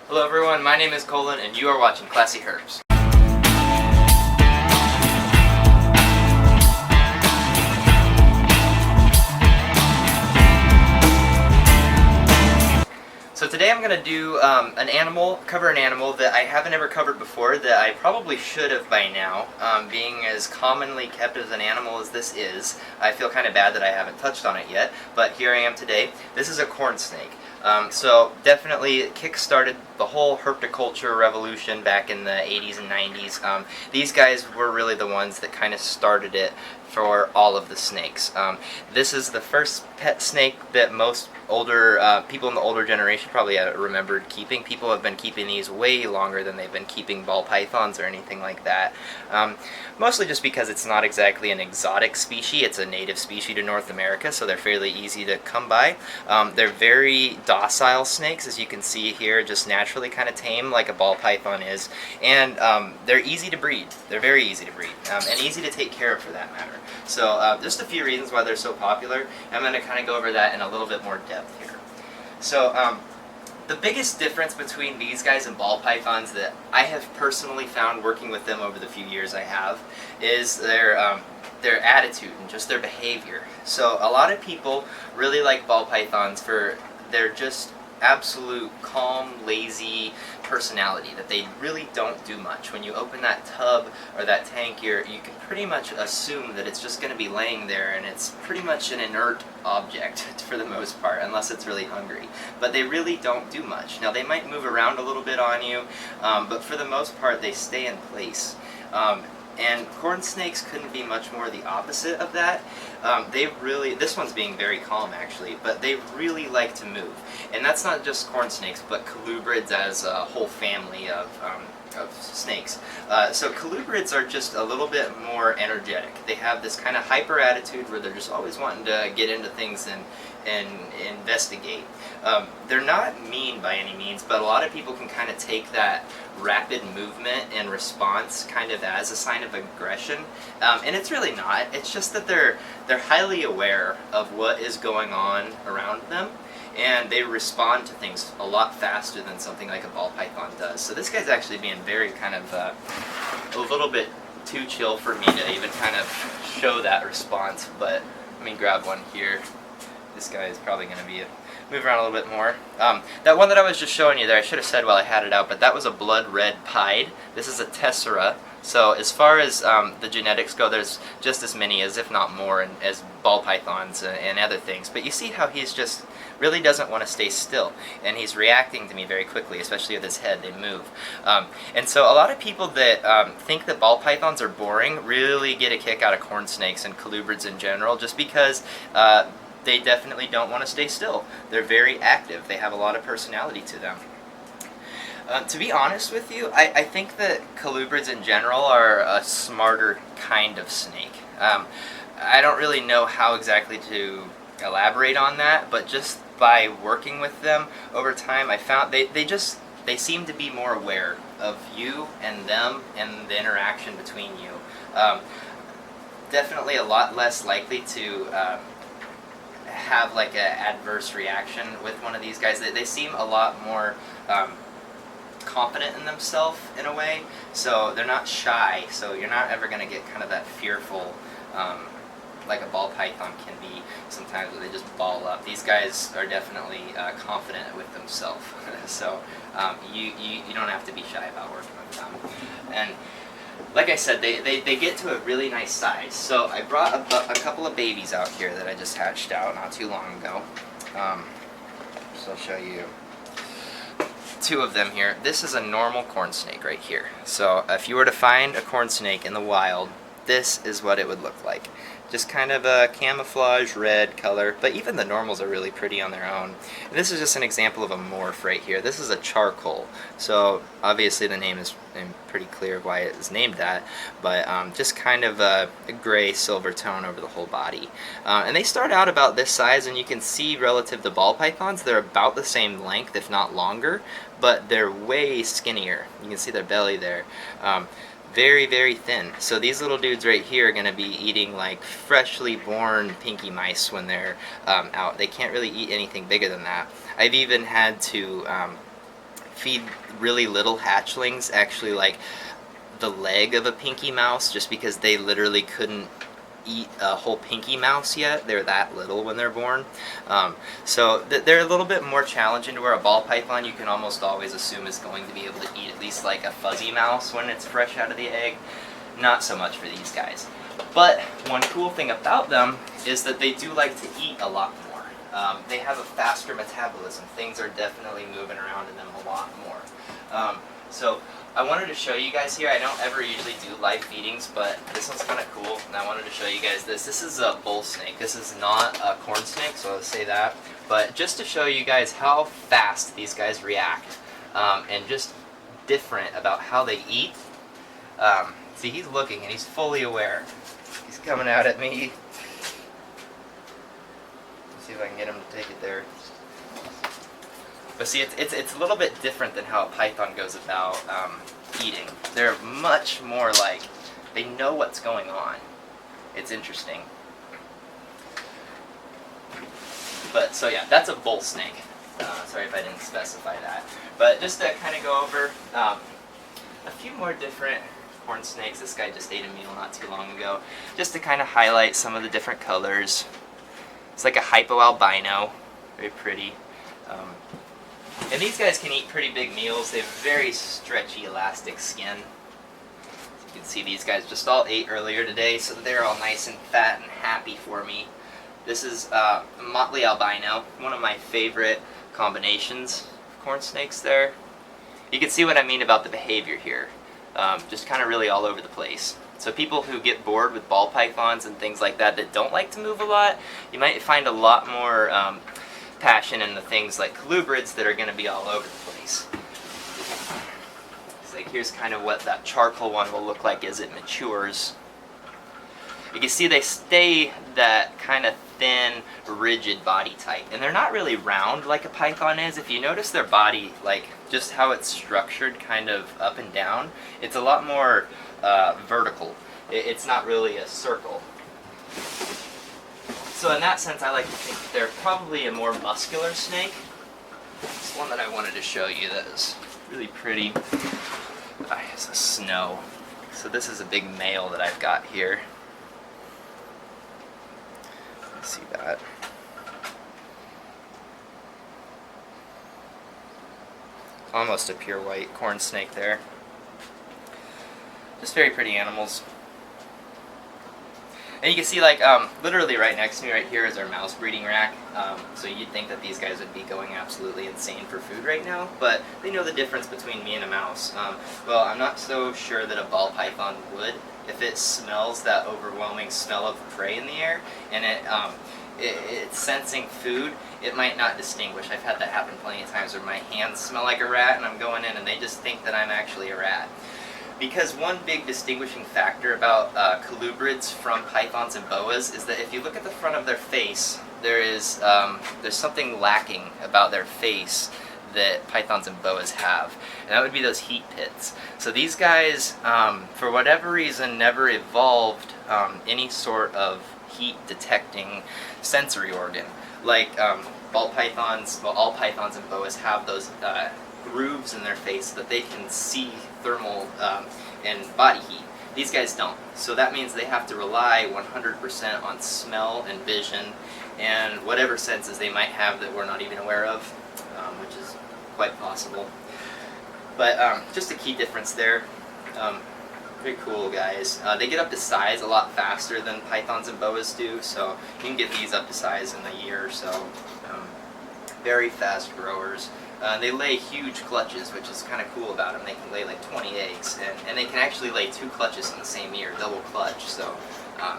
Hello everyone, my name is Colin and you are watching ClassyHerps. So today I'm going to do cover an animal that I haven't ever covered before, that I probably should have by now. Being as commonly kept as an animal as this is, I feel kind of bad that I haven't touched on it yet, but here I am today. This is a corn snake. So definitely kick-started the whole herpetoculture revolution back in the 80s and 90s. These guys were really the ones that kind of started it for all of the snakes. This is the first pet snake that most people in the older generation probably remembered keeping. People have been keeping these way longer than they've been keeping ball pythons or anything like that. Mostly just because it's not exactly an exotic species. It's a native species to North America, so they're fairly easy to come by. They're very docile snakes, as you can see here, just naturally kind of tame like a ball python is. And they're easy to breed. They're very easy to breed, and easy to take care of for that matter. So just a few reasons why they're so popular. I'm going to kind of go over that in a little bit more depth here. So the biggest difference between these guys and ball pythons that I have personally found working with them over the few years I have is their attitude and just their behavior. So a lot of people really like ball pythons for their just absolute calm, lazy personality, that they really don't do much. When you open that tub or that tank, you can pretty much assume that it's just going to be laying there, and it's pretty much an inert object for the most part, unless it's really hungry. But they really don't do much. Now, they might move around a little bit on you, but for the most part, they stay in place. And corn snakes couldn't be much more the opposite of that. This one's being very calm actually, but they really like to move. And that's not just corn snakes, but colubrids as a whole family of snakes. So colubrids are just a little bit more energetic. They have this kind of hyper attitude where they're just always wanting to get into things and investigate. They're not mean by any means, but a lot of people can kind of take that rapid movement and response kind of as a sign of aggression, and it's really not. It's just that they're highly aware of what is going on around them, and they respond to things a lot faster than something like a ball python does. So this guy's actually being very kind of a little bit too chill for me to even kind of show that response, but let me grab one here. This guy is probably going to be move around a little bit more. That one that I was just showing you there, I should have said while I had it out, but that was a blood red pied. This is a tessera. So as far as the genetics go, there's just as many as, if not more, as ball pythons and other things. But you see how he's just really doesn't want to stay still, and he's reacting to me very quickly, especially with his head. They move. And so a lot of people that think that ball pythons are boring really get a kick out of corn snakes and colubrids in general, just because they definitely don't want to stay still. They're very active. They have a lot of personality to them. To be honest with you, I think that colubrids in general are a smarter kind of snake. I don't really know how exactly to elaborate on that, but just by working with them over time, I found they seem to be more aware of you and them and the interaction between you. Definitely a lot less likely to have like an adverse reaction with one of these guys. They seem a lot more confident in themselves in a way, so they're not shy, so you're not ever going to get kind of that fearful like a ball python can be sometimes, where they just ball up. These guys are definitely confident with themselves, so you don't have to be shy about working with them. And like I said, they get to a really nice size. So I brought a couple of babies out here that I just hatched out not too long ago. So I'll show you two of them here. This is a normal corn snake right here. So if you were to find a corn snake in the wild, this is what it would look like. Just kind of a camouflage red color, but even the normals are really pretty on their own. And this is just an example of a morph right here. This is a charcoal, so obviously the name is pretty clear why it is named that, but just kind of a gray silver tone over the whole body. And they start out about this size, and you can see relative to ball pythons, they're about the same length, if not longer, but they're way skinnier. You can see their belly there. Very, very thin. So these little dudes right here are going to be eating like freshly born pinky mice when they're out. They can't really eat anything bigger than that. I've even had to feed really little hatchlings actually like the leg of a pinky mouse, just because they literally couldn't eat a whole pinky mouse yet. They're that little when they're born. So they're a little bit more challenging, to where a ball python you can almost always assume is going to be able to eat at least like a fuzzy mouse when it's fresh out of the egg. Not so much for these guys. But one cool thing about them is that they do like to eat a lot more. They have a faster metabolism. Things are definitely moving around in them a lot more. So I wanted to show you guys here. I don't ever usually do live feedings, but this one's kind of cool, and I wanted to show you guys this. This is a bull snake. This is not a corn snake, so I'll say that. But just to show you guys how fast these guys react, and just different about how they eat. See, he's looking, and he's fully aware. He's coming out at me. Let's see if I can get him to take it there. But see, it's a little bit different than how a python goes about eating. They're much more like, they know what's going on. It's interesting. But, so yeah, that's a bull snake. Sorry if I didn't specify that. But just to kind of go over a few more different corn snakes. This guy just ate a meal not too long ago. Just to kind of highlight some of the different colors. It's like a hypoalbino. Very pretty. And these guys can eat pretty big meals. They have very stretchy, elastic skin. As you can see, these guys just all ate earlier today, so they're all nice and fat and happy for me. This is Motley albino, one of my favorite combinations of corn snakes there. You can see what I mean about the behavior here. Just kind of really all over the place. So people who get bored with ball pythons and things like that that don't like to move a lot, you might find a lot more passion in the things like colubrids that are going to be all over the place. It's like, here's kind of what that charcoal one will look like as it matures. You can see they stay that kind of thin, rigid body type, and they're not really round like a python is. If you notice their body, like just how it's structured kind of up and down, it's a lot more vertical. It's not really a circle. So in that sense, I like to think that they're probably a more muscular snake. This one that I wanted to show you that is really pretty is a snow. So this is a big male that I've got here. Let's see that. Almost a pure white corn snake there. Just very pretty animals. And you can see, like, literally right next to me right here is our mouse breeding rack. So you'd think that these guys would be going absolutely insane for food right now, but they know the difference between me and a mouse. Well, I'm not so sure that a ball python would. If it smells that overwhelming smell of prey in the air, and it's sensing food, it might not distinguish. I've had that happen plenty of times where my hands smell like a rat and I'm going in and they just think that I'm actually a rat. Because one big distinguishing factor about colubrids from pythons and boas is that if you look at the front of their face, there's something lacking about their face that pythons and boas have, and that would be those heat pits. So these guys, for whatever reason, never evolved any sort of heat detecting sensory organ. Like ball pythons, well, all pythons and boas have those grooves in their face so that they can see thermal and body heat. These guys don't. So that means they have to rely 100% on smell and vision and whatever senses they might have that we're not even aware of, which is quite possible. But just a key difference there. Very cool guys. They get up to size a lot faster than pythons and boas do, so you can get these up to size in a year or so. Very fast growers. They lay huge clutches, which is kind of cool about them. They can lay like 20 eggs, and they can actually lay 2 clutches in the same year, double clutch, so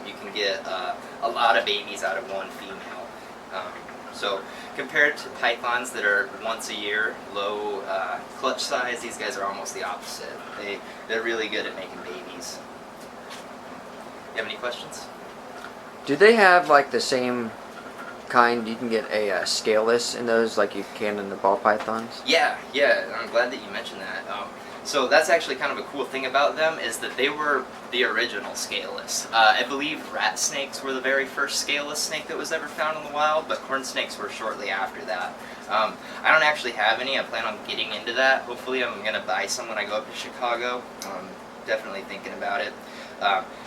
you can get a lot of babies out of one female. So compared to pythons that are once a year, low clutch size, these guys are almost the opposite. They're really good at making babies. You have any questions? Do they have like the same kind, you can get a scaleless in those like you can in the ball pythons. Yeah, I'm glad that you mentioned that. So that's actually kind of a cool thing about them is that they were the original scaleless. I believe rat snakes were the very first scaleless snake that was ever found in the wild, but corn snakes were shortly after that. I don't actually have any. I plan on getting into that. Hopefully I'm going to buy some when I go up to Chicago. Definitely thinking about it.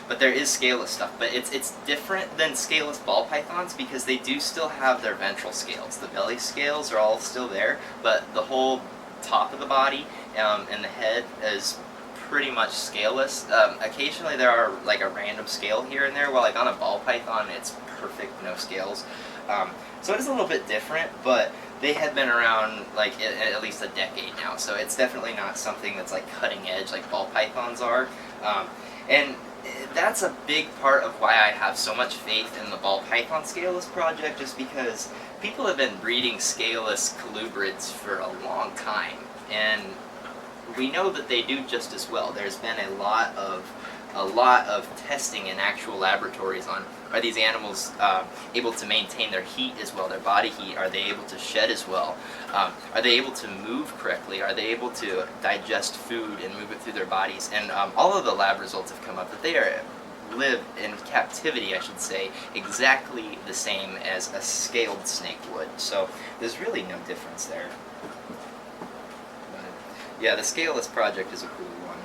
But there is scaleless stuff, but it's different than scaleless ball pythons because they do still have their ventral scales. The belly scales are all still there, but the whole top of the body and the head is pretty much scaleless. Occasionally there are like a random scale here and there, while like on a ball python it's perfect, no scales. So it is a little bit different, but they have been around like at least a decade now, so it's definitely not something that's like cutting edge like ball pythons are. And that's a big part of why I have so much faith in the ball python scaleless project, just because people have been breeding scaleless colubrids for a long time, and we know that they do just as well. There's been a lot of testing in actual laboratories on, are these animals able to maintain their heat as well, their body heat? Are they able to shed as well? Are they able to move correctly? Are they able to digest food and move it through their bodies? And all of the lab results have come up that they live in captivity, I should say, exactly the same as a scaled snake would. So there's really no difference there. But yeah, the scaleless project is a cool one.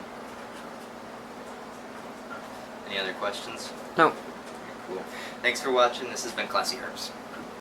Any other questions? No. Cool. Thanks for watching. This has been ClassyHerps.